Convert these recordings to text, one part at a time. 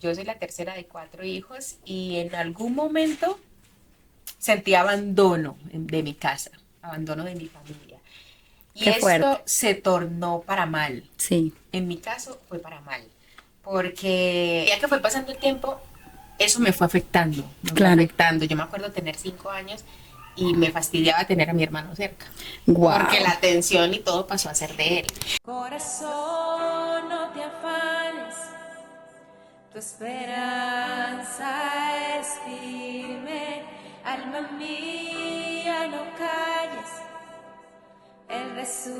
yo soy la tercera de 4 hijos y en algún momento sentí abandono de mi casa, abandono de mi familia. Y Qué fuerte. esto se tornó para mal. Sí, En mi caso fue para mal. Porque ya que fue pasando el tiempo, eso me fue afectando. Me fue claro. afectando. Yo me acuerdo tener 5 años y me fastidiaba tener a mi hermano cerca. Porque Wow. la atención y todo pasó a ser de él. Corazón, no te afanes, tu esperanza es firme, alma mía, no calles, Él resucitó,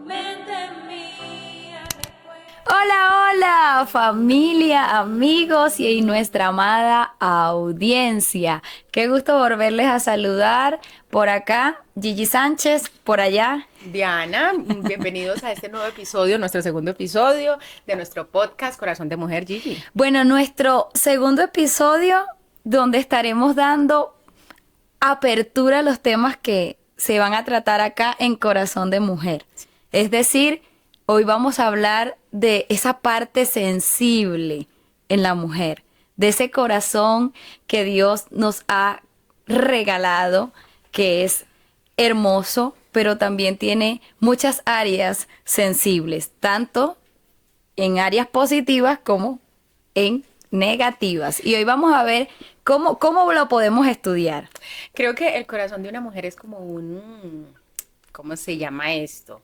mente mía, recuerda. Hola, hola, familia, amigos y nuestra amada audiencia. Qué gusto volverles a saludar. Por acá, Gigi Sánchez, por allá. Diana, bienvenidos a este nuevo episodio, nuestro segundo episodio de nuestro podcast Corazón de Mujer, Gigi. Bueno, nuestro segundo episodio donde estaremos dando apertura a los temas que se van a tratar acá en Corazón de Mujer. Es decir, hoy vamos a hablar de esa parte sensible en la mujer, de ese corazón que Dios nos ha regalado, que es hermoso, pero también tiene muchas áreas sensibles, tanto en áreas positivas como en negativas. Y hoy vamos a ver cómo lo podemos estudiar. Creo que el corazón de una mujer es como ¿cómo se llama esto?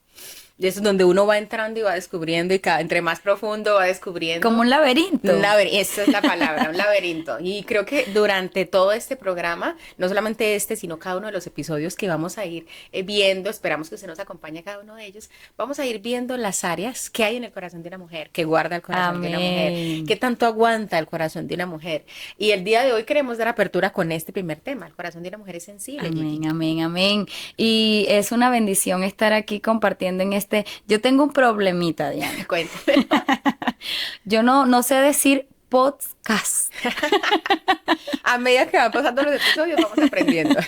Es donde uno va entrando y va descubriendo y entre más profundo va descubriendo. Como un laberinto. Esa es la palabra, un laberinto. Y creo que durante todo este programa, no solamente este, sino cada uno de los episodios que vamos a ir viendo, esperamos que usted nos acompañe a cada uno de ellos, vamos a ir viendo las áreas que hay en el corazón de una mujer, que guarda el corazón de una mujer, que tanto aguanta el corazón de una mujer. Y el día de hoy queremos dar apertura con este primer tema, el corazón de una mujer es sensible. Amén, Gigi. amén, amén. Y es una bendición estar aquí compartiendo en este. Yo tengo un problemita, Diana. Cuéntame. Yo no sé decir podcast. A medida que van pasando los episodios, vamos aprendiendo.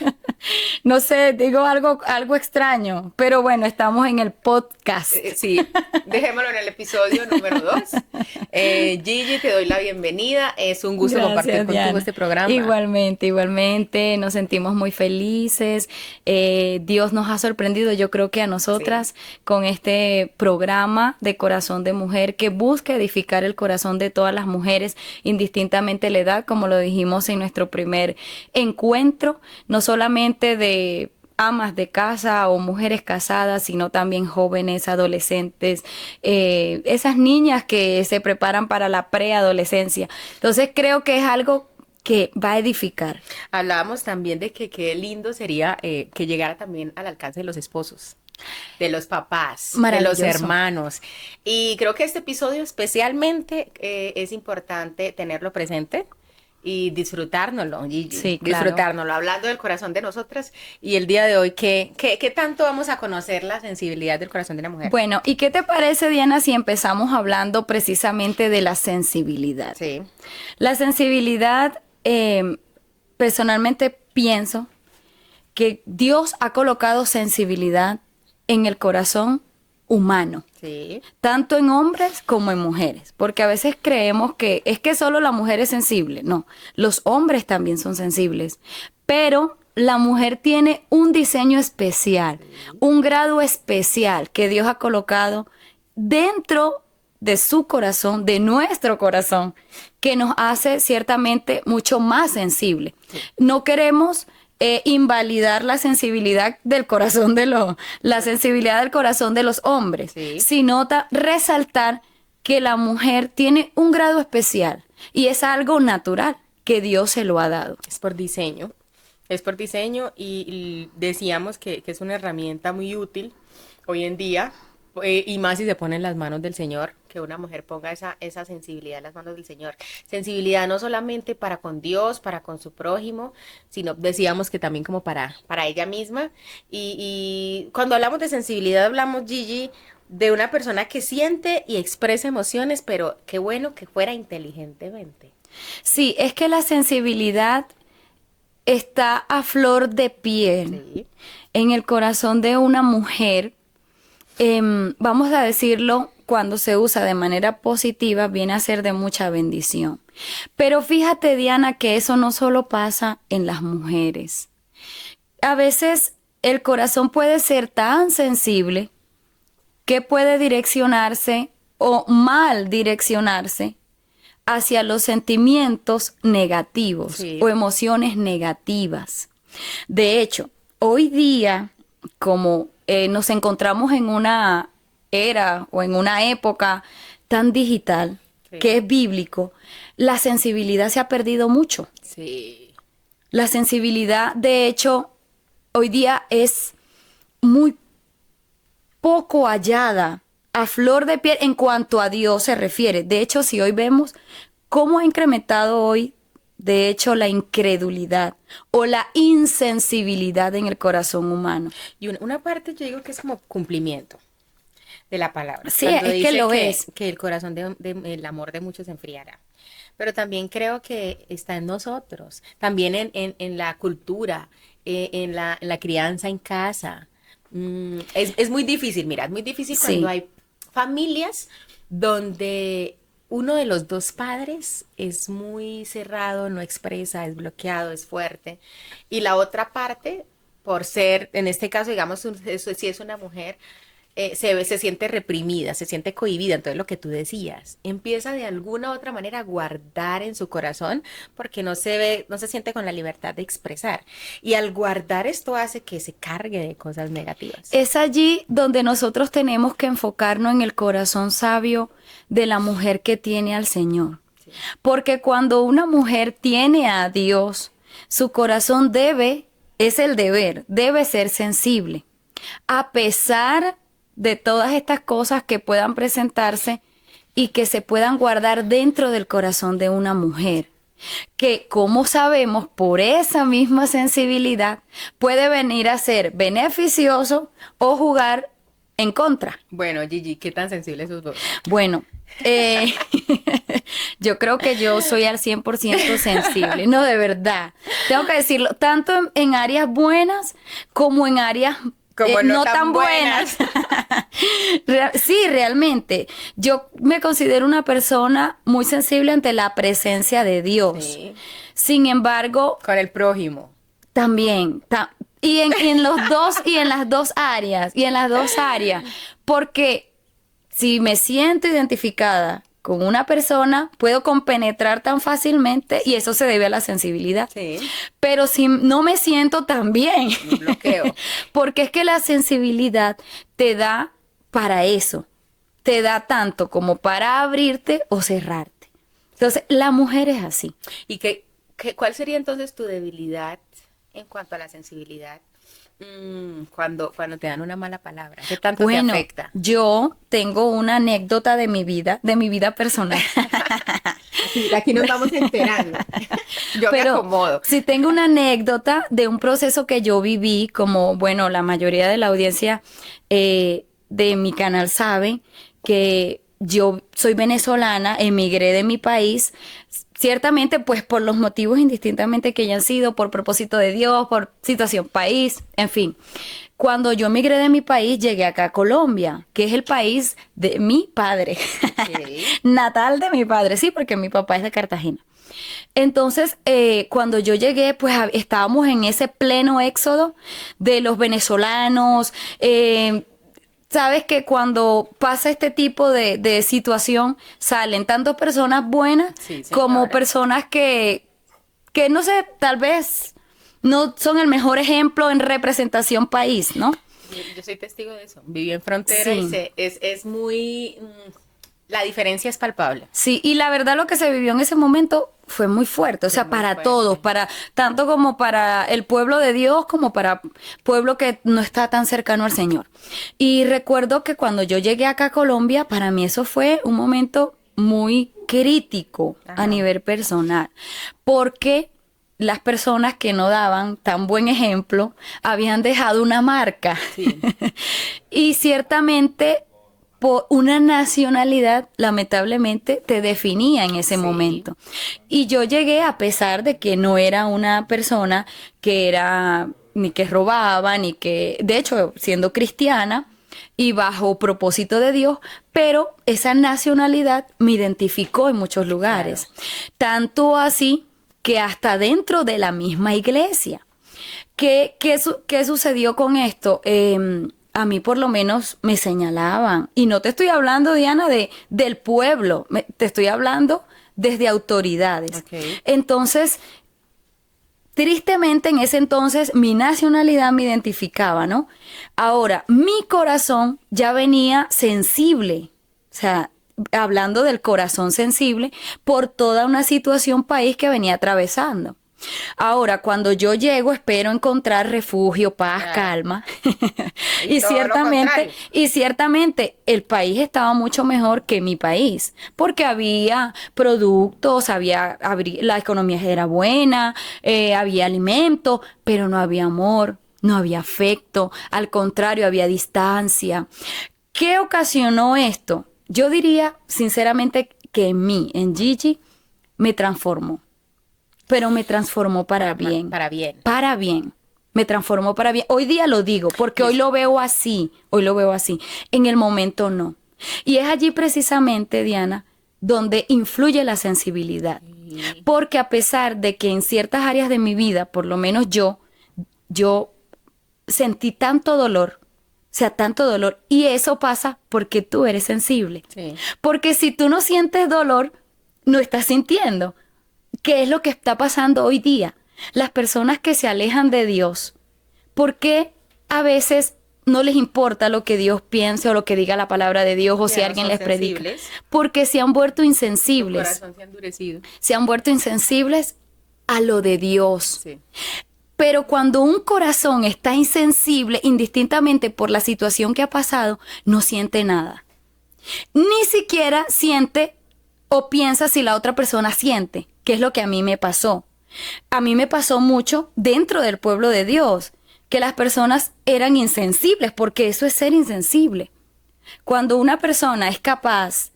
No sé, digo algo extraño, pero bueno, estamos en el podcast. Sí, dejémoslo en el episodio número 2. Gigi, te doy la bienvenida. Es un gusto compartir contigo Diana. este programa. Igualmente, nos sentimos muy felices. Dios nos ha sorprendido, yo creo que a nosotras, con este programa de Corazón de Mujer que busca edificar el corazón de todas las mujeres, indistintamente la edad, como lo dijimos en nuestro primer encuentro, no solamente de amas de casa o mujeres casadas, sino también jóvenes, adolescentes, esas niñas que se preparan para la preadolescencia. Entonces creo que es algo que va a edificar. Hablábamos también de que qué lindo sería que llegara también al alcance de los esposos, de los papás, de los hermanos. Y creo que este episodio especialmente es importante tenerlo presente y disfrutárnoslo, Gigi. Sí, claro. Disfrutárnoslo, hablando del corazón de nosotras. Y el día de hoy, ¿qué tanto vamos a conocer la sensibilidad del corazón de la mujer? Bueno, ¿y qué te parece, Diana, si empezamos hablando precisamente de la sensibilidad? Sí. La sensibilidad, personalmente pienso que Dios ha colocado sensibilidad en el corazón humano. Sí. Tanto en hombres como en mujeres, porque a veces creemos que es que solo la mujer es sensible. No, los hombres también son sensibles, pero la mujer tiene un diseño especial, un grado especial que Dios ha colocado dentro de su corazón, de nuestro corazón, que nos hace ciertamente mucho más sensible. No queremos invalidar la sensibilidad del corazón la sensibilidad del corazón de los hombres, sino resaltar que la mujer tiene un grado especial y es algo natural que Dios se lo ha dado. Es por diseño. Es por diseño y decíamos que es una herramienta muy útil hoy en día, y más si se pone en las manos del Señor, que una mujer ponga esa sensibilidad en las manos del Señor. Sensibilidad no solamente para con Dios, para con su prójimo, sino decíamos que también como para ella misma. Y cuando hablamos de sensibilidad hablamos, Gigi, de una persona que siente y expresa emociones, pero qué bueno que fuera inteligentemente. Sí, es que la sensibilidad está a flor de piel en el corazón de una mujer, vamos a decirlo cuando se usa de manera positiva, viene a ser de mucha bendición. Pero fíjate, Diana, que eso no solo pasa en las mujeres. A veces el corazón puede ser tan sensible que puede direccionarse o mal direccionarse hacia los sentimientos negativos Sí. o emociones negativas. De hecho, hoy día, como nos encontramos en una era o en una época tan digital, Sí. que es bíblico, la sensibilidad se ha perdido mucho. Sí. La sensibilidad, de hecho, hoy día es muy poco hallada, a flor de piel en cuanto a Dios se refiere. De hecho, si hoy vemos cómo ha incrementado hoy, de hecho, la incredulidad o la insensibilidad en el corazón humano. Y una parte yo digo que es como cumplimiento de la palabra. Sí, Cuando es que dice lo es. que el corazón el amor de muchos se enfriará. Pero también creo que está en nosotros, también en la cultura, en la crianza en casa. Es muy difícil, mira, es muy difícil Sí. cuando hay familias donde uno de los dos padres es muy cerrado, no expresa, es bloqueado, es fuerte, y la otra parte, por ser, en este caso, digamos, si es una mujer, se siente reprimida, se siente cohibida. Entonces, lo que tú decías, empieza de alguna u otra manera a guardar en su corazón porque no se ve, no se siente con la libertad de expresar. Y al guardar esto hace que se cargue de cosas negativas. Es allí donde nosotros tenemos que enfocarnos en el corazón sabio de la mujer que tiene al Señor. Sí. Porque cuando una mujer tiene a Dios, su corazón es el deber, debe ser sensible. A pesar de todas estas cosas que puedan presentarse y que se puedan guardar dentro del corazón de una mujer, que como sabemos, por esa misma sensibilidad, puede venir a ser beneficioso o jugar en contra. Bueno, Gigi, ¿qué tan sensible sos vos? Bueno, yo creo que yo soy al 100% sensible, no, de verdad. Tengo que decirlo, tanto en áreas buenas como en áreas Como no tan buenas. Sí, realmente. Yo me considero una persona muy sensible ante la presencia de Dios. Sí. Sin embargo, Con el prójimo. también, y en los dos, y en las dos áreas, porque si me siento identificada con una persona, puedo compenetrar tan fácilmente y eso se debe a la sensibilidad. Sí. Pero si no me siento tan bien, Un bloqueo. porque es que la sensibilidad te da para eso, te da tanto como para abrirte o cerrarte. Entonces, la mujer es así. ¿Y cuál sería entonces tu debilidad en cuanto a la sensibilidad? Cuando te dan una mala palabra, ¿qué tanto te Bueno, afecta? yo tengo una anécdota de mi vida personal. Aquí nos vamos enterando. Yo me acomodo. sí tengo una anécdota de un proceso que yo viví, como, bueno, la mayoría de la audiencia de mi canal sabe que yo soy venezolana, emigré de mi país, ciertamente pues por los motivos indistintamente que hayan sido, por propósito de Dios, por situación país, en fin. Cuando yo emigré de mi país, llegué acá a Colombia, que es el país de mi padre, Sí. natal de mi padre, sí, porque mi papá es de Cartagena. Entonces, cuando yo llegué, pues estábamos en ese pleno éxodo de los venezolanos. Sabes que cuando pasa este tipo de situación, salen tanto personas buenas Sí, como señora. personas que no sé, tal vez no son el mejor ejemplo en representación país, ¿no? Yo soy testigo de eso. Viví en frontera Sí. y es muy... la diferencia es palpable. Sí, y la verdad lo que se vivió en ese momento fue muy fuerte, o sea, muy para fuerte. todos, tanto como para el pueblo de Dios como para pueblo que no está tan cercano al Señor. Y recuerdo que cuando yo llegué acá a Colombia, para mí eso fue un momento muy crítico Ajá. a nivel personal, porque las personas que no daban tan buen ejemplo habían dejado una marca. Sí. Y ciertamente por una nacionalidad, lamentablemente, te definía en ese Sí. momento. Y yo llegué a pesar de que no era una persona que era ni que robaba, ni que, de hecho, siendo cristiana, y bajo propósito de Dios, pero esa nacionalidad me identificó en muchos lugares. Tanto así que hasta dentro de la misma iglesia. ¿Qué sucedió con esto? A mí por lo menos me señalaban. Y no te estoy hablando, Diana, del pueblo. Te estoy hablando desde autoridades. Ok. Entonces, tristemente en ese entonces mi nacionalidad me identificaba, ¿no? Ahora, mi corazón ya venía sensible. O sea, hablando del corazón sensible por toda una situación país que venía atravesando. Ahora, cuando yo llego, espero encontrar refugio, paz, Claro. calma. Y todo lo contrario. Y ciertamente el país estaba mucho mejor que mi país, porque había productos, la economía era buena, había alimento, pero no había amor, no había afecto, al contrario, había distancia. ¿Qué ocasionó esto? Yo diría sinceramente que en Gigi, me transformó. Pero me transformó para bien. Para bien. Para bien. Me transformó para bien. Hoy día lo digo, porque hoy lo veo así. Hoy lo veo así. En el momento no. Y es allí precisamente, Diana, donde influye la sensibilidad. Porque a pesar de que en ciertas áreas de mi vida, por lo menos yo sentí tanto dolor, o sea, tanto dolor. Y eso pasa porque tú eres sensible. Sí. Porque si tú no sientes dolor, no estás sintiendo. ¿Qué es lo que está pasando hoy día? Las personas que se alejan de Dios, ¿por qué a veces no les importa lo que Dios piense o lo que diga la palabra de Dios o si Ya no alguien son les predica? sensibles. Porque se han vuelto Tu insensibles. corazón se ha endurecido. Se han vuelto insensibles a lo de Dios. Sí. Pero cuando un corazón está insensible, indistintamente por la situación que ha pasado, no siente nada. Ni siquiera siente o piensa si la otra persona siente, que es lo que a mí me pasó. A mí me pasó mucho dentro del pueblo de Dios, que las personas eran insensibles, porque eso es ser insensible. Cuando una persona es capaz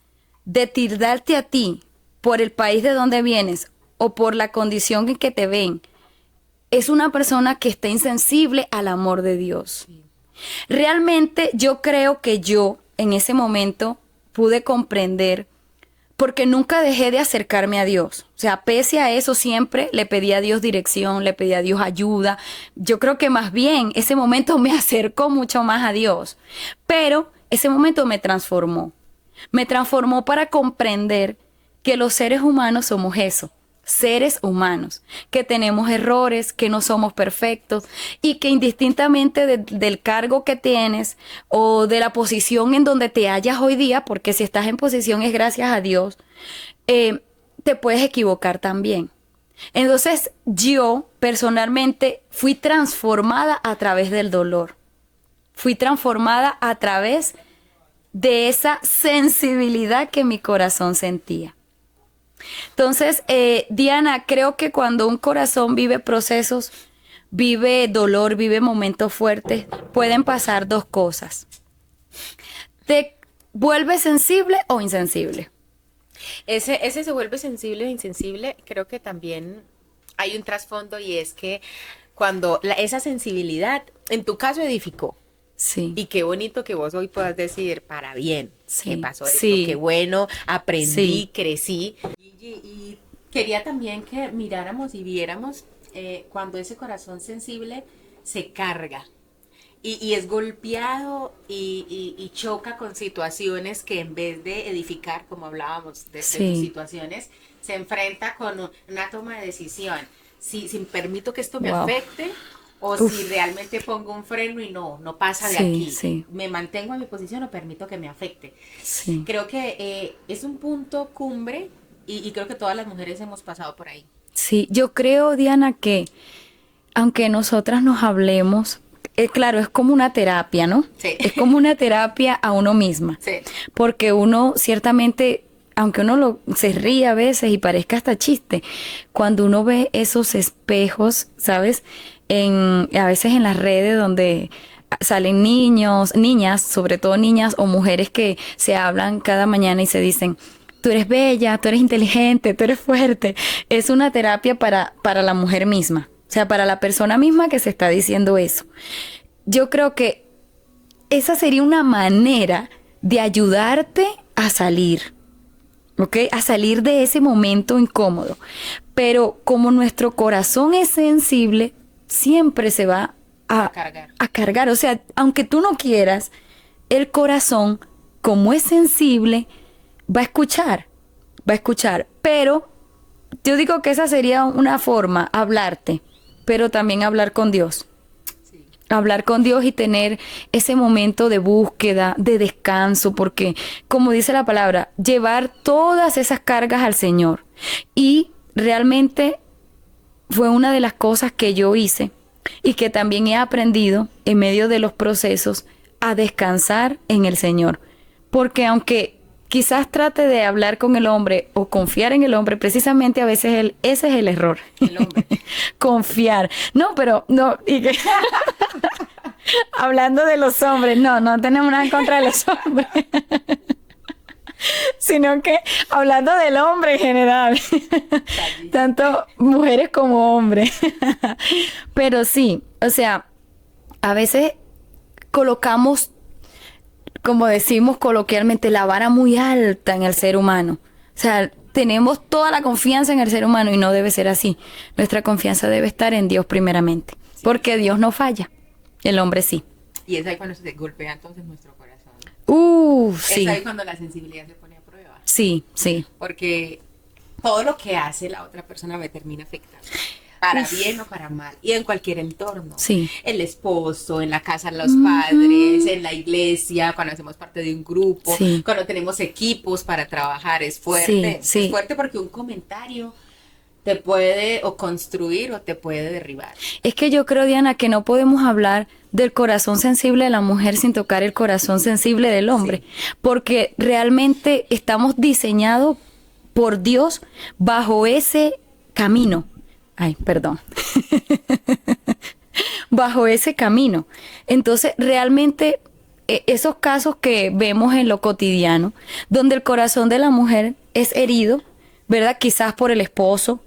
de tildarte a ti por el país de donde vienes o por la condición en que te ven, es una persona que está insensible al amor de Dios. Realmente yo creo que yo en ese momento pude comprender, porque nunca dejé de acercarme a Dios. O sea, pese a eso siempre le pedí a Dios dirección, le pedí a Dios ayuda. Yo creo que más bien ese momento me acercó mucho más a Dios. Pero ese momento me transformó. Me transformó para comprender que los seres humanos somos eso. Seres humanos, que tenemos errores, que no somos perfectos y que indistintamente del cargo que tienes o de la posición en donde te hallas hoy día, porque si estás en posición es gracias a Dios, te puedes equivocar también. Entonces yo personalmente fui transformada a través del dolor, fui transformada a través de esa sensibilidad que mi corazón sentía. Entonces, Diana, creo que cuando un corazón vive procesos, vive dolor, vive momentos fuertes, pueden pasar dos cosas. ¿Te vuelves sensible o insensible? Ese se vuelve sensible o insensible, creo que también hay un trasfondo y es que cuando esa sensibilidad, en tu caso, edificó. Sí. Y qué bonito que vos hoy puedas decir, para bien, Sí, que pasó esto, sí. qué bueno, aprendí, Sí. crecí. Y quería también que miráramos y viéramos cuando ese corazón sensible se carga y es golpeado y choca con situaciones que en vez de edificar, como hablábamos de Sí. tus situaciones, se enfrenta con una toma de decisión. Si permito que esto me Wow. afecte o Uf. si realmente pongo un freno y no pasa de Sí, aquí. sí. Me mantengo en mi posición o permito que me afecte. Sí. Creo que es un punto cumbre y creo que todas las mujeres hemos pasado por ahí. Sí, yo creo, Diana, que aunque nosotras nos hablemos, claro, es como una terapia, ¿no? Sí. Es como una terapia a uno misma. Sí. Porque uno ciertamente, aunque uno se ríe a veces y parezca hasta chiste, cuando uno ve esos espejos, ¿sabes? A veces en las redes donde salen niños, niñas, sobre todo niñas o mujeres que se hablan cada mañana y se dicen, tú eres bella, tú eres inteligente, tú eres fuerte. Es una terapia para la mujer misma, o sea, para la persona misma que se está diciendo eso. Yo creo que esa sería una manera de ayudarte a salir, ¿ok? A salir de ese momento incómodo. Pero como nuestro corazón es sensible, siempre se va Cargar. a cargar. O sea, aunque tú no quieras, el corazón, como es sensible, va a escuchar, va a escuchar. Pero yo digo que esa sería una forma, hablarte, pero también hablar con Dios. Sí. Hablar con Dios y tener ese momento de búsqueda, de descanso, porque como dice la palabra, llevar todas esas cargas al Señor. Y realmente fue una de las cosas que yo hice y que también he aprendido en medio de los procesos a descansar en el Señor. Porque aunque quizás trate de hablar con el hombre o confiar en el hombre, precisamente a veces ese es el error. El hombre. Confiar. No, pero no. Hablando de los hombres, no tenemos nada en contra de los hombres. Sino que hablando del hombre en general. Tanto mujeres como hombres. Pero sí, o sea, a veces colocamos, como decimos coloquialmente, la vara muy alta en el ser humano. O sea, tenemos toda la confianza en el ser humano y no debe ser así. Nuestra confianza debe estar en Dios primeramente, porque Dios no falla, el hombre sí. Y es ahí cuando se golpea entonces nuestro corazón. Sí, Es ahí cuando la sensibilidad se pone a prueba. sí, sí. Porque todo lo que hace la otra persona me termina afectando. Para bien o para mal. Y en cualquier entorno. Sí. El esposo, en la casa los padres, en la iglesia, cuando hacemos parte de un grupo, Sí. cuando tenemos equipos para trabajar. Es fuerte. Sí, sí. Es fuerte porque un comentario te puede o construir o te puede derribar. Es que yo creo, Diana, que no podemos hablar del corazón sensible de la mujer sin tocar el corazón sensible del hombre, porque realmente estamos diseñados por Dios bajo ese camino. Ay, perdón. Bajo ese camino. Entonces, realmente, esos casos que vemos en lo cotidiano, donde el corazón de la mujer es herido, ¿verdad? Quizás por el esposo,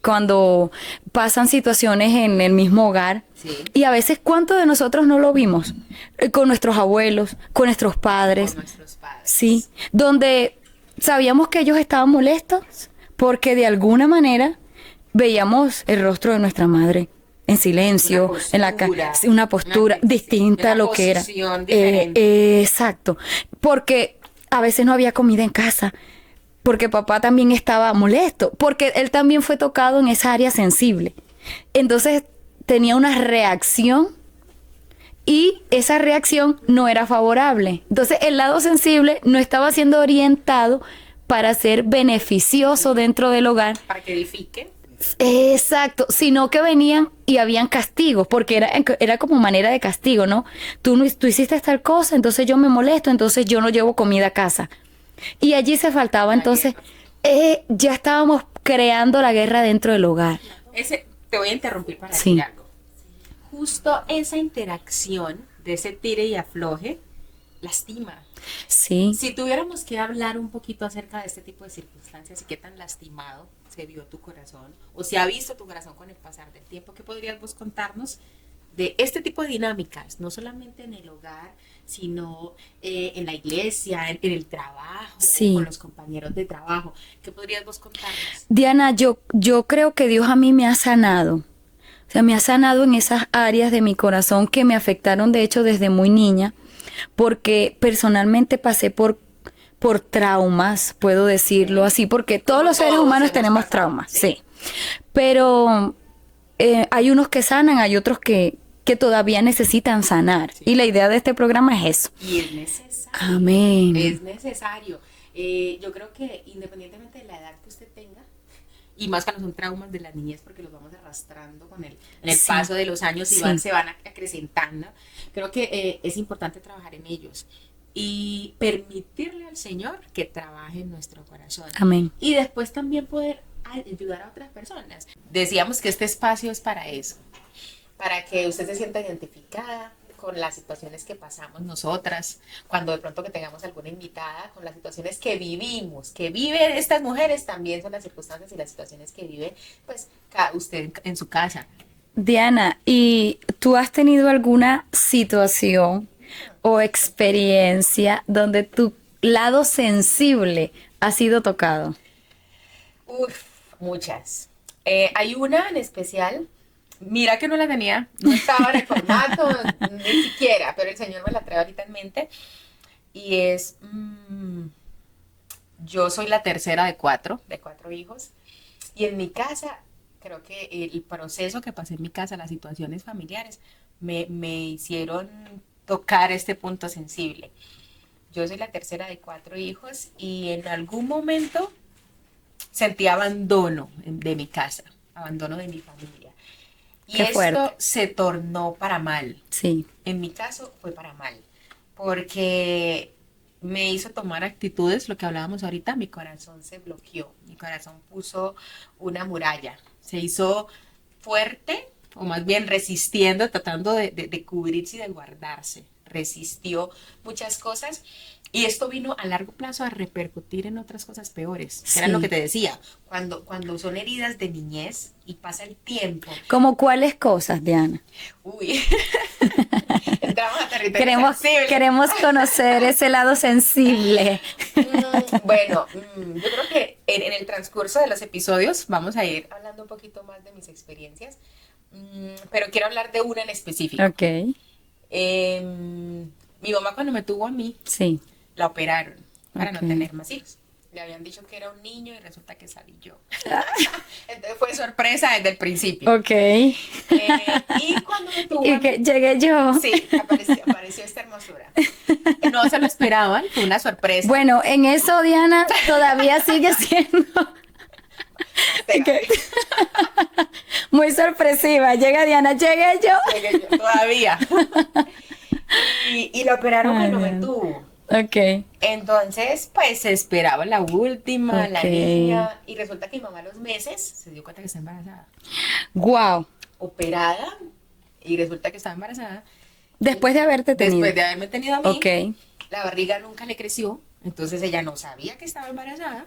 cuando pasan situaciones en el mismo hogar. Sí. Y a veces, ¿cuántos de nosotros no lo vimos? Con nuestros abuelos, con nuestros padres. Con nuestros padres. Sí, donde sabíamos que ellos estaban molestos porque de alguna manera veíamos el rostro de nuestra madre en silencio, en la una postura distinta a lo que era. Exacto, porque a veces no había comida en casa, porque papá también estaba molesto, porque él también fue tocado en esa área sensible. Entonces tenía una reacción y esa reacción no era favorable. Entonces el lado sensible no estaba siendo orientado para ser beneficioso dentro del hogar. Para que edifiquen. Exacto, sino que venían y habían castigos, porque era como manera de castigo, ¿no? Tú hiciste tal cosa, entonces yo me molesto, entonces yo no llevo comida a casa. Y allí se faltaba, entonces ya estábamos creando la guerra dentro del hogar. Te voy a interrumpir para Sí. decir algo. Justo esa interacción de ese tire y afloje lastima. Sí, Si tuviéramos que hablar un poquito acerca de este tipo de circunstancias y qué tan lastimado se vio tu corazón o se ha visto tu corazón con el pasar del tiempo, ¿qué podrías vos contarnos de este tipo de dinámicas? No solamente en el hogar, sino en la iglesia, en el trabajo, Sí. con los compañeros de trabajo. ¿Qué podrías vos contarnos? Diana, yo creo que Dios a mí me ha sanado. O sea, me ha sanado en esas áreas de mi corazón que me afectaron, de hecho, desde muy niña, porque personalmente pasé por traumas, puedo decirlo así, porque todos los seres todos humanos hemos tenemos pasado, traumas, sí. sí. Pero hay unos que sanan, hay otros que todavía necesitan sanar. Sí. Y la idea de este programa es eso. Y es necesario. Amén. Es necesario. Yo creo que independientemente de la edad que usted tenga, y más cuando son traumas de la niñez, porque los vamos arrastrando en el Sí. paso de los años y Sí. se van acrecentando, creo que es importante trabajar en ellos y permitirle al Señor que trabaje en nuestro corazón. Amén. Y después también poder ayudar a otras personas. Decíamos que este espacio es para eso, para que usted se sienta identificada con las situaciones que pasamos nosotras, cuando de pronto que tengamos alguna invitada, con las situaciones que vivimos, que viven estas mujeres, también son las circunstancias y las situaciones que vive pues usted en su casa. Diana, ¿y tú has tenido alguna situación o experiencia donde tu lado sensible ha sido tocado? Uf, muchas. Hay una en especial, mira que no la tenía, no estaba en el formato, ni siquiera, pero el Señor me la trae ahorita en mente, y es, yo soy la tercera de cuatro hijos, y en mi casa, creo que el proceso que pasé en mi casa, las situaciones familiares, me hicieron tocar este punto sensible. Yo soy la tercera de cuatro hijos y en algún momento sentí abandono de mi casa, abandono de mi familia. Y Qué esto fuerte. se tornó para mal. Sí, En mi caso fue para mal, porque me hizo tomar actitudes, lo que hablábamos ahorita, mi corazón se bloqueó, mi corazón puso una muralla, se hizo fuerte, o más bien resistiendo, tratando de cubrirse y de guardarse, resistió muchas cosas. Y esto vino a largo plazo a repercutir en otras cosas peores. Sí. Era lo que te decía, cuando son heridas de niñez y pasa el tiempo. ¿como cuáles cosas, Diana? Uy, entramos a territorio Queremos, sensible. queremos conocer ese lado sensible. Bueno, yo creo que en el transcurso de los episodios vamos a ir hablando un poquito más de mis experiencias, pero quiero hablar de una en específico. Ok, Mi mamá cuando me tuvo a mí, sí. la operaron para Ok. no tener más hijos. Le habían dicho que era un niño y resulta que salí yo. Entonces fue sorpresa desde el principio. Ok. Y cuando me tuvo Y a que mí, llegué yo. sí, apareció esta hermosura. No se lo esperaban, fue una sorpresa. Bueno, en eso, Diana, todavía sigue siendo que- muy sorpresiva. Llega Diana, llegué yo. Llegué yo, todavía. Y la operaron Ay, cuando me Dios. tuvo. Ok. Entonces, pues se esperaba la última, la Ok. niña, y resulta que mi mamá a los meses se dio cuenta que está embarazada. Wow. Operada, y resulta que estaba embarazada. Después de haberte tenido. Después de haberme tenido a mí, Ok. la barriga nunca le creció, entonces ella no sabía que estaba embarazada.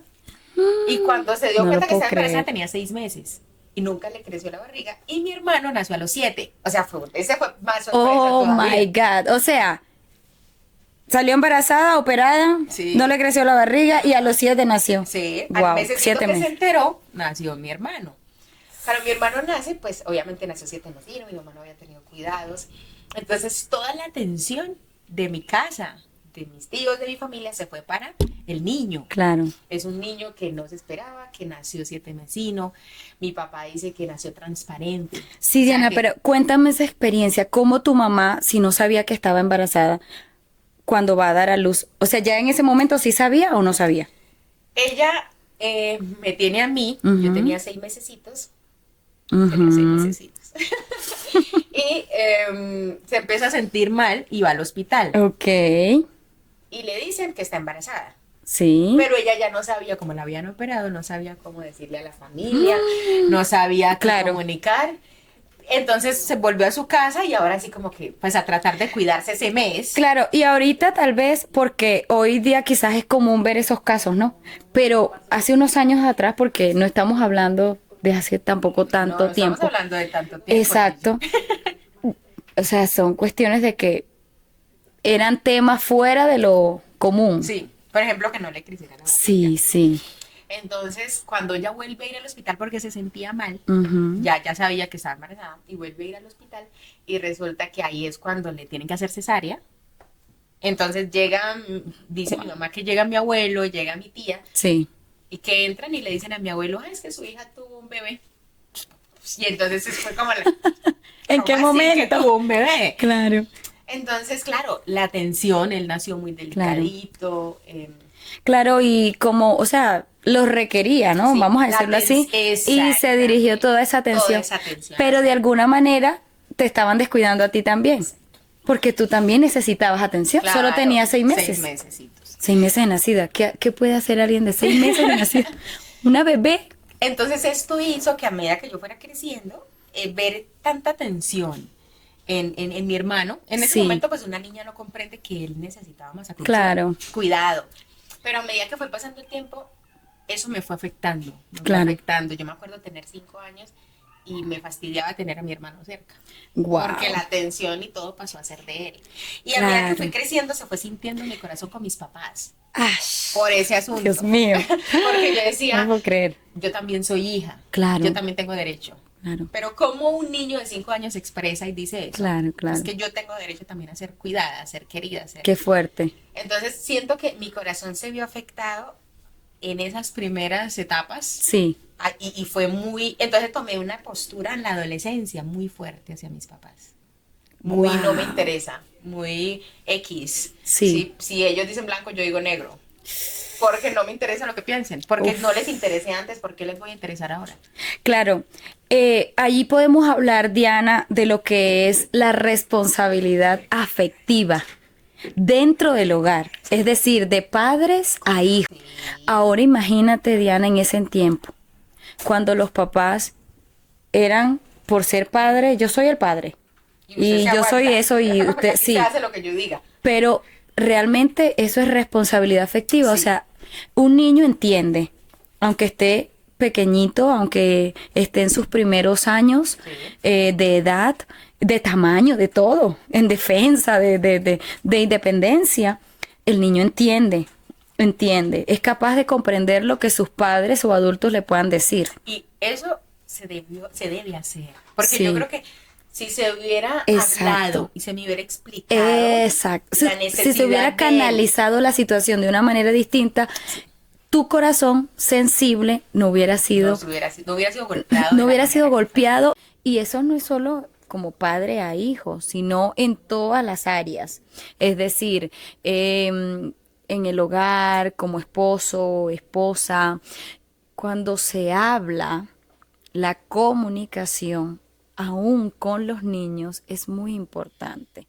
Y cuando se dio No lo cuenta que puedo estaba embarazada creer. tenía 6 meses. Y nunca le creció la barriga. Y mi hermano nació a los 7. O sea, ese fue más sorpresa Oh todavía. my God. O sea, salió embarazada, operada, Sí. no le creció la barriga y a los 7 nació. Sí, Wow, al mesecito 7 que se meses. enteró, nació mi hermano. Claro, mi hermano nace, pues obviamente nació 7 meses, mi mamá no había tenido cuidados. Entonces toda la atención de mi casa, de mis tíos, de mi familia, se fue para el niño. Claro. Es un niño que no se esperaba, que nació 7 mesino. Mi papá dice que nació transparente. Sí, O sea Diana, que pero cuéntame esa experiencia. ¿Cómo tu mamá, si no sabía que estaba embarazada, cuando va a dar a luz? O sea, ¿ya en ese momento sí sabía o no sabía? ella me tiene a mí, Ujú. yo tenía 6 mesecitos. Tenía 6 mesecitos. Y se empieza a sentir mal y va al hospital. Ok. Y le dicen que está embarazada. Sí. Pero ella ya no sabía cómo la habían operado, no sabía cómo decirle a la familia, no sabía qué Claro. comunicar. Entonces se volvió a su casa y ahora sí como que pues a tratar de cuidarse ese mes. Claro, y ahorita tal vez, porque hoy día quizás es común ver esos casos, ¿no? Pero hace unos años atrás, porque no estamos hablando de hace tampoco tanto No tiempo. estamos hablando de tanto tiempo. Exacto. O sea, son cuestiones de que eran temas fuera de lo común. Sí, por ejemplo que no le creciera la barriga. Sí, sí. Entonces cuando ella vuelve a ir al hospital porque se sentía mal, Ujú. ya sabía que estaba embarazada y vuelve a ir al hospital y resulta que ahí es cuando le tienen que hacer cesárea. Entonces llega, dice mi mamá que llega mi abuelo, llega mi tía Sí. y que entran y le dicen a mi abuelo, "Ah, es que su hija tuvo un bebé". Y entonces fue como la, ¿En ¿cómo qué así que momento? tuvo un bebé? Claro. Entonces, claro, la atención, él nació muy delicadito. Claro, y como, o sea, lo requería, ¿no? Sí, Vamos a la decirlo así. Y se exactamente. dirigió toda esa atención. Toda esa atención. Pero de alguna manera te estaban descuidando a ti también. Porque tú también necesitabas atención. Solo Claro, tenías 6 meses. 6 mesecitos. 6 meses de nacida. ¿Qué puede hacer alguien de 6 meses de nacida? Una bebé. Entonces esto hizo que a medida que yo fuera creciendo, ver tanta tensión en mi hermano, en ese Sí. momento pues una niña no comprende que él necesitaba más atención, Claro. cuidado, pero a medida que fue pasando el tiempo, eso me fue afectando, Claro. yo me acuerdo tener 5 años y me fastidiaba tener a mi hermano cerca. Guau. Porque la atención y todo pasó a ser de él. Y a medida que fui Claro. creciendo, se fue sintiendo mi corazón con mis papás. Ash, Por ese asunto. Dios mío. Porque yo No decía, puedo creer. yo también soy hija. Claro. Yo también tengo derecho. Claro, Pero como un niño de 5 años se expresa y dice eso, claro, claro. es que yo tengo derecho también a ser cuidada, a ser querida, a ser... Qué fuerte. Entonces siento que mi corazón se vio afectado en esas primeras etapas Sí, y fue muy... Entonces tomé una postura en la adolescencia muy fuerte hacia mis papás. Muy no me Wow. interesa, muy X. Sí. Si ellos dicen blanco, yo digo negro. Porque no me interesa lo que piensen. Porque Uf. no les interesé antes, ¿por qué les voy a interesar ahora? Claro. Allí podemos hablar, Diana, de lo que es la responsabilidad afectiva dentro del hogar, es decir, de padres a hijos. Ahora imagínate, Diana, en ese tiempo, cuando los papás eran, por ser padre, yo soy el padre. usted Y se yo soy aguanta. eso y usted Aquí sí. se hace lo que yo diga. Pero realmente eso es responsabilidad afectiva. O Sí. sea, un niño entiende, aunque esté pequeñito, aunque esté en sus primeros años Sí. de edad, de tamaño, de todo, en defensa, de independencia, el niño entiende, es capaz de comprender lo que sus padres o adultos le puedan decir. Y eso se debe hacer. Porque Sí. yo creo que si se hubiera Exacto. hablado y se me hubiera explicado Exacto. Si la se necesidad hubiera de él, canalizado la situación de una manera distinta, tu corazón sensible no hubiera sido, no hubiera sido golpeado. no de la hubiera sido manera que fue. golpeado. Y eso no es solo como padre a hijo, sino en todas las áreas. Es decir, en el hogar, como esposo, esposa, cuando se habla, la comunicación, aún con los niños, es muy importante.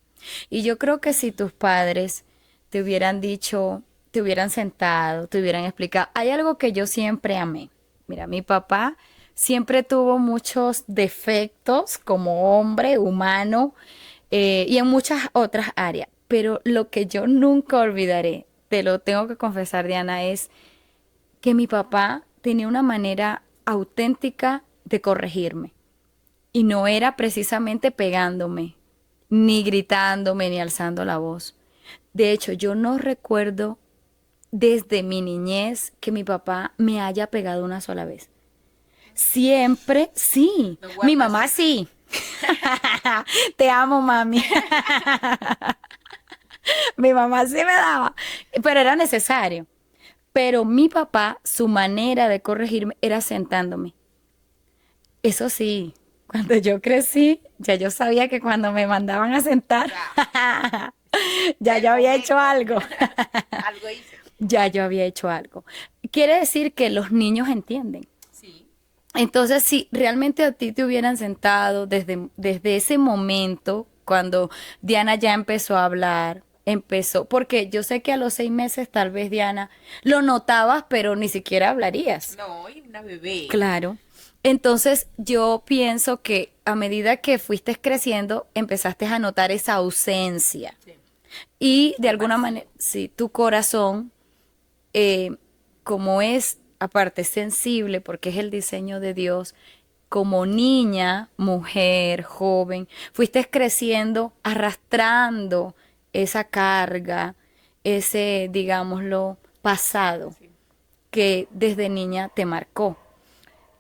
Y yo creo que si tus padres te hubieran dicho, te hubieran sentado, te hubieran explicado, hay algo que yo siempre amé. Mira, mi papá siempre tuvo muchos defectos como hombre, humano, y en muchas otras áreas. Pero lo que yo nunca olvidaré, te lo tengo que confesar, Diana, es que mi papá tenía una manera auténtica de corregirme. Y no era precisamente pegándome, ni gritándome, ni alzando la voz. De hecho, yo no recuerdo desde mi niñez que mi papá me haya pegado una sola vez. Siempre, sí. No Mi guardas mamá eso. sí. Te amo, mami. Mi mamá sí me daba, pero era necesario. Pero mi papá, su manera de corregirme era sentándome. Eso sí, cuando yo crecí, ya yo sabía que cuando me mandaban a sentar, ya El yo había hecho momento. algo. Algo hice. Ya yo había hecho algo. Quiere decir que los niños entienden. Sí. Entonces, si realmente a ti te hubieran sentado desde ese momento, cuando Diana ya empezó a hablar, porque yo sé que a los 6 meses tal vez Diana lo notabas, pero ni siquiera hablarías. No, y una bebé. Claro. Entonces, yo pienso que a medida que fuiste creciendo, empezaste a notar esa ausencia. Sí. Y de alguna Vacío. manera, sí, tu corazón como es, aparte, sensible, porque es el diseño de Dios, como niña, mujer, joven, fuiste creciendo, arrastrando esa carga, ese, digámoslo, pasado Sí. que desde niña te marcó,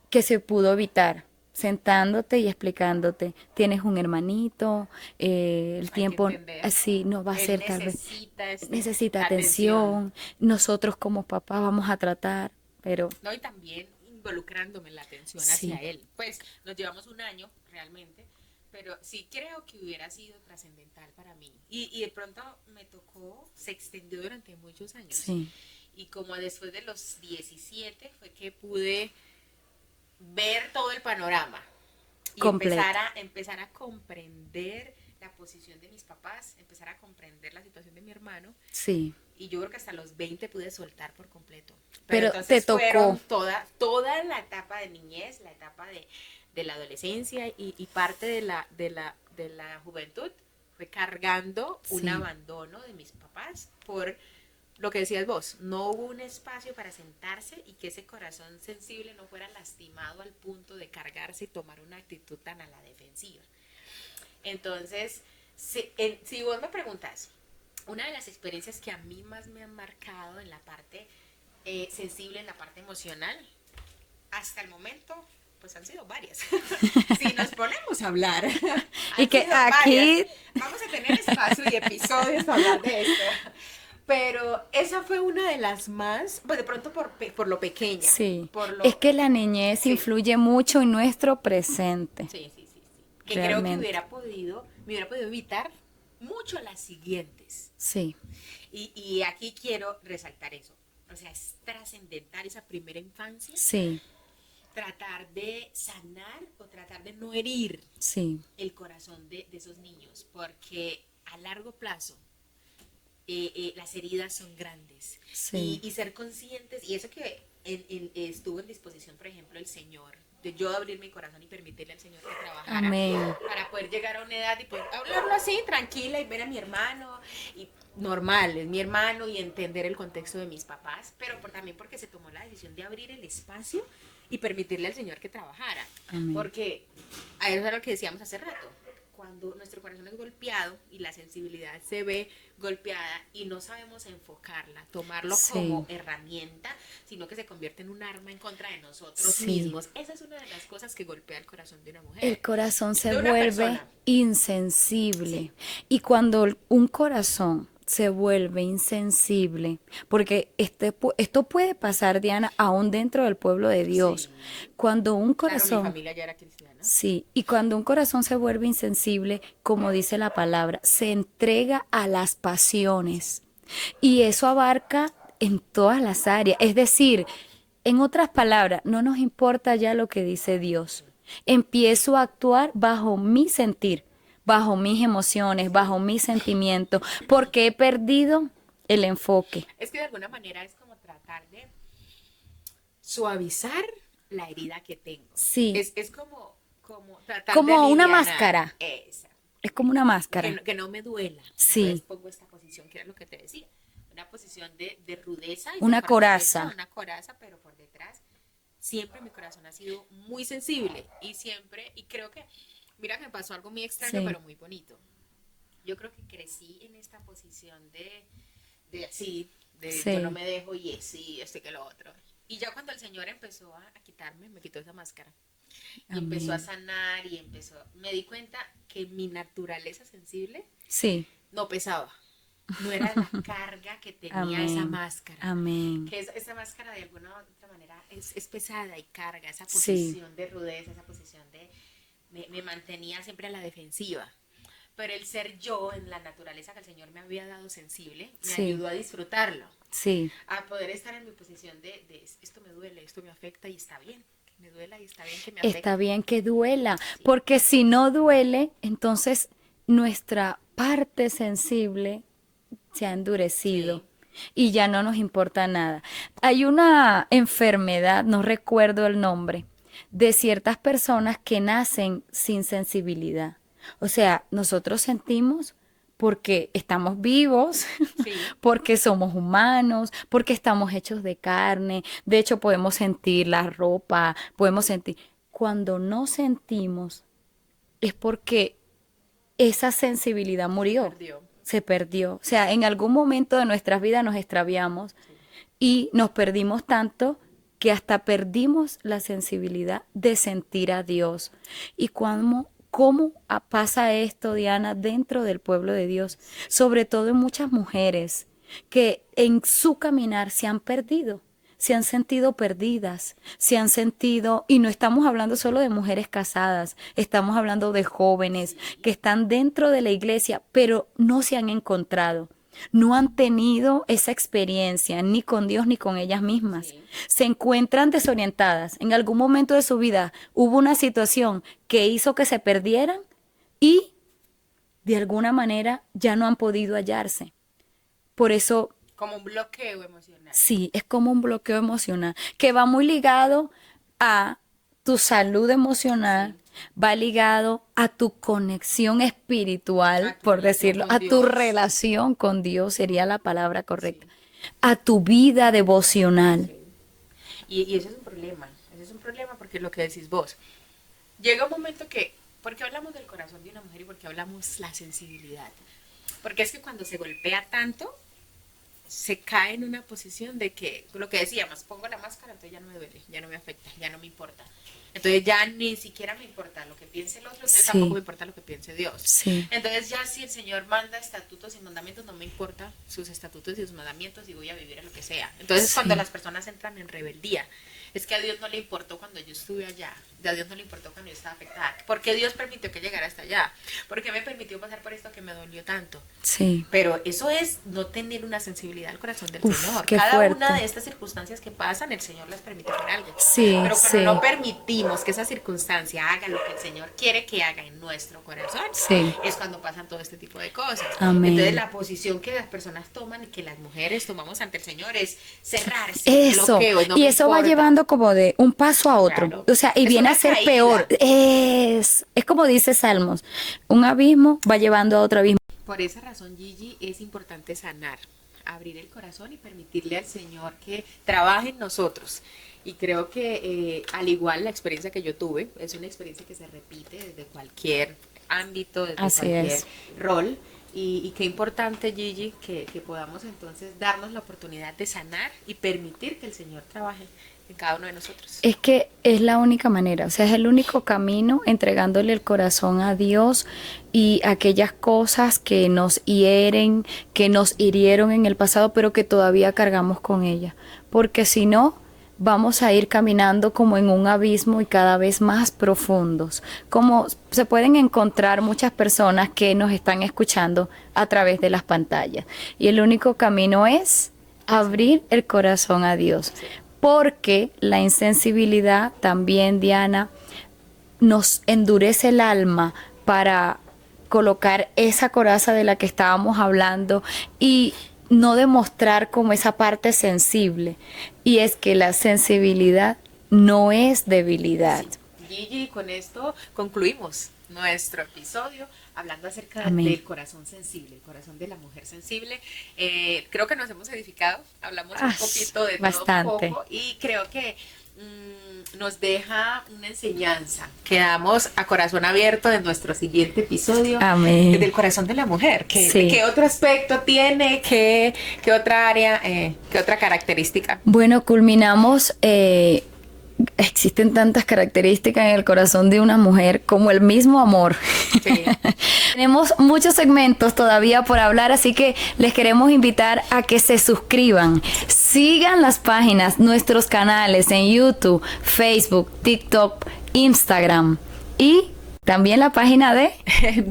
que se pudo evitar. Sentándote y explicándote, tienes un hermanito, el Hay que tiempo entender. así no va a Él ser tal vez necesita atención. atención, nosotros como papá vamos a tratar, pero No, y también involucrándome en la atención sí, hacia él. Pues nos llevamos un año realmente, pero sí creo que hubiera sido trascendental para mí. Y de pronto me tocó, se extendió durante muchos años. sí, Y como después de los 17 fue que pude ver todo el panorama y completo. empezar a comprender la posición de mis papás, empezar a comprender la situación de mi hermano. Sí, Y yo creo que hasta los 20 pude soltar por completo. Pero entonces te tocó. fueron toda la etapa de niñez, la etapa de la adolescencia y parte de la juventud fue cargando un Sí. abandono de mis papás por lo que decías vos, no hubo un espacio para sentarse y que ese corazón sensible no fuera lastimado al punto de cargarse y tomar una actitud tan a la defensiva. Entonces, si vos me preguntas, una de las experiencias que a mí más me han marcado en la parte sensible, en la parte emocional, hasta el momento, pues han sido varias. Si nos ponemos a hablar, Y que aquí, vamos a tener espacio y episodios para hablar de esto. Pero esa fue una de las más, pues de pronto por lo pequeña. sí, Por lo, es que la niñez Sí. influye mucho en nuestro presente. sí. Que Realmente. creo que me hubiera podido evitar mucho las siguientes. Sí, Y aquí quiero resaltar eso. O sea, es trascendental esa primera infancia, sí, tratar de sanar o tratar de no herir sí, el corazón de esos niños, porque a largo plazo las heridas son grandes. Sí. Y ser conscientes, y eso que estuvo en disposición, por ejemplo, el Señor, de yo abrir mi corazón y permitirle al Señor que trabajara Amén. para poder llegar a una edad y poder hablarlo así, tranquila, y ver a mi hermano, y normal, es mi hermano, y entender el contexto de mis papás, pero también porque se tomó la decisión de abrir el espacio y permitirle al Señor que trabajara. Amén. Porque a eso era lo que decíamos hace rato. Cuando nuestro corazón es golpeado y la sensibilidad se ve golpeada y no sabemos enfocarla, tomarlo Sí. como herramienta, sino que se convierte en un arma en contra de nosotros Sí. mismos. Esa es una de las cosas que golpea el corazón de una mujer. El corazón se De una vuelve persona. insensible. Y cuando un corazón se vuelve insensible, porque esto puede pasar, Diana, aún dentro del pueblo de Dios. Sí. Cuando un Claro, mi corazón, familia ya era cristiana. sí, y cuando un corazón se vuelve insensible, como dice la palabra, se entrega a las pasiones. Y eso abarca en todas las áreas. Es decir, en otras palabras, no nos importa ya lo que dice Dios. Empiezo a actuar bajo mi sentir, bajo mis emociones, bajo mis sentimientos, porque he perdido el enfoque. Es que de alguna manera es como tratar de suavizar la herida que tengo. Sí. Es como tratar Como de una alivianar máscara. esa. Es como una máscara. Que no me duela. Sí. Entonces pongo esta posición, que era lo que te decía. Una posición de rudeza. Y Una por parte coraza. de eso, una coraza, pero por detrás siempre mi corazón ha sido muy sensible. Y creo que, mira que me pasó algo muy extraño, Sí. pero muy bonito. Yo creo que crecí en esta posición de así, de Sí. yo no me dejo y sí, que lo otro. Y ya cuando el Señor empezó a quitarme, me quitó esa máscara. Y Amén. empezó a sanar me di cuenta que mi naturaleza sensible Sí. no pesaba. No era la carga que tenía esa Amén. máscara. Amén. Que esa máscara de alguna u otra manera es pesada y carga, esa Sí. posición de rudeza, esa posición me mantenía siempre a la defensiva. Pero el ser yo en la naturaleza que el Señor me había dado sensible, me Sí. ayudó a disfrutarlo, Sí. a poder estar en mi posición de esto me duele, esto me afecta y está bien, que me duela y está bien que me afecte. Está bien que duela, porque si no duele, entonces nuestra parte sensible se ha endurecido y ya no nos importa nada. Hay una enfermedad, no recuerdo el nombre, de ciertas personas que nacen sin sensibilidad. O sea, nosotros sentimos porque estamos vivos, Sí. porque somos humanos, porque estamos hechos de carne. De hecho, podemos sentir la ropa, podemos sentir. Cuando no sentimos, es porque esa sensibilidad murió, Perdió. se perdió. O sea, en algún momento de nuestras vidas nos extraviamos y nos perdimos tanto que hasta perdimos la sensibilidad de sentir a Dios. Y ¿cómo pasa esto, Diana, dentro del pueblo de Dios? Sobre todo en muchas mujeres que en su caminar se han perdido, se han sentido perdidas, se han sentido, y no estamos hablando solo de mujeres casadas, estamos hablando de jóvenes que están dentro de la iglesia, pero no se han encontrado. No han tenido esa experiencia ni con Dios ni con ellas mismas. Sí. Se encuentran desorientadas. En algún momento de su vida hubo una situación que hizo que se perdieran y de alguna manera ya no han podido hallarse. Por eso, Como un bloqueo emocional. sí, es como un bloqueo emocional que va muy ligado a tu salud emocional, va ligado a tu conexión espiritual, A tu por relación decirlo, con a tu Dios. relación con Dios sería la palabra correcta. a tu vida devocional. Y ese es un problema porque lo que decís vos, llega un momento que, ¿por qué hablamos del corazón de una mujer y por qué hablamos la sensibilidad? Porque es que cuando se golpea tanto, se cae en una posición de que, lo que decíamos, pongo la máscara, entonces ya no me duele, ya no me afecta, ya no me importa. Entonces ya ni siquiera me importa lo que piense el otro, entonces Sí. tampoco me importa lo que piense Dios. Sí. Entonces ya si el Señor manda estatutos y mandamientos, no me importa sus estatutos y sus mandamientos y voy a vivir a lo que sea. Entonces Sí. cuando las personas entran en rebeldía, es que a Dios no le importó cuando yo estuve allá, a Dios no le importó cuando yo estaba afectada. ¿Por qué Dios permitió que llegara hasta allá? ¿Por qué me permitió pasar por esto que me dolió tanto? Sí. Pero eso es no tener una sensibilidad al corazón del Uf, Señor. qué Cada fuerte. una de estas circunstancias que pasan, el Señor las permite por algo. Sí, Pero cuando sí. no permitimos que esa circunstancia haga lo que el Señor quiere que haga en nuestro corazón, Sí. es cuando pasan todo este tipo de cosas. Amén. Entonces la posición que las personas toman y que las mujeres tomamos ante el Señor es cerrarse, Eso, bloqueo, no y me eso va importa. llevando como de un paso a otro, Claro. o sea, y Es viene una a ser caída. peor. Es como dice Salmos, un abismo va llevando a otro abismo. Por esa razón, Gigi, es importante sanar, abrir el corazón y permitirle al Señor que trabaje en nosotros. Y creo que al igual la experiencia que yo tuve, es una experiencia que se repite desde cualquier ámbito, desde Así cualquier es. rol. Y qué importante, Gigi, que podamos entonces darnos la oportunidad de sanar y permitir que el Señor trabaje en cada uno de nosotros. Es que es la única manera, o sea, es el único camino entregándole el corazón a Dios y aquellas cosas que nos hieren, que nos hirieron en el pasado, pero que todavía cargamos con ellas. Porque si no, vamos a ir caminando como en un abismo y cada vez más profundos. Como se pueden encontrar muchas personas que nos están escuchando a través de las pantallas. Y el único camino es abrir el corazón a Dios. Porque la insensibilidad también, Diana, nos endurece el alma para colocar esa coraza de la que estábamos hablando y no demostrar como esa parte sensible. Y es que la sensibilidad no es debilidad. Gigi, con esto concluimos nuestro episodio hablando acerca Amén. del corazón sensible, el corazón de la mujer sensible. Creo que nos hemos edificado, hablamos un poquito de bastante. todo un poco y creo que nos deja una enseñanza. Quedamos a corazón abierto en nuestro siguiente episodio. Amén. Del corazón de la mujer. Sí. ¿Qué otro aspecto tiene? ¿Qué otra área? ¿Qué otra característica? Bueno, culminamos. Existen tantas características en el corazón de una mujer como el mismo amor. Sí. Tenemos muchos segmentos todavía por hablar, así que les queremos invitar a que se suscriban, sigan las páginas, nuestros canales en YouTube, Facebook, TikTok, Instagram y también la página de...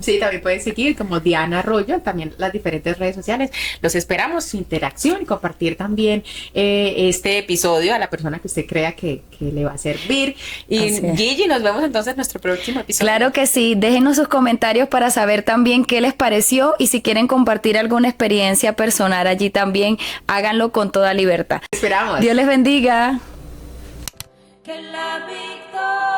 Sí, también pueden seguir como Diana Arroyo, también las diferentes redes sociales. Los esperamos, su interacción y compartir también este episodio a la persona que usted crea que le va a servir. Y Así es. Gigi, nos vemos entonces en nuestro próximo episodio. Claro que sí, déjenos sus comentarios para saber también qué les pareció y si quieren compartir alguna experiencia personal allí también, háganlo con toda libertad. Esperamos. Dios les bendiga. Que la victoria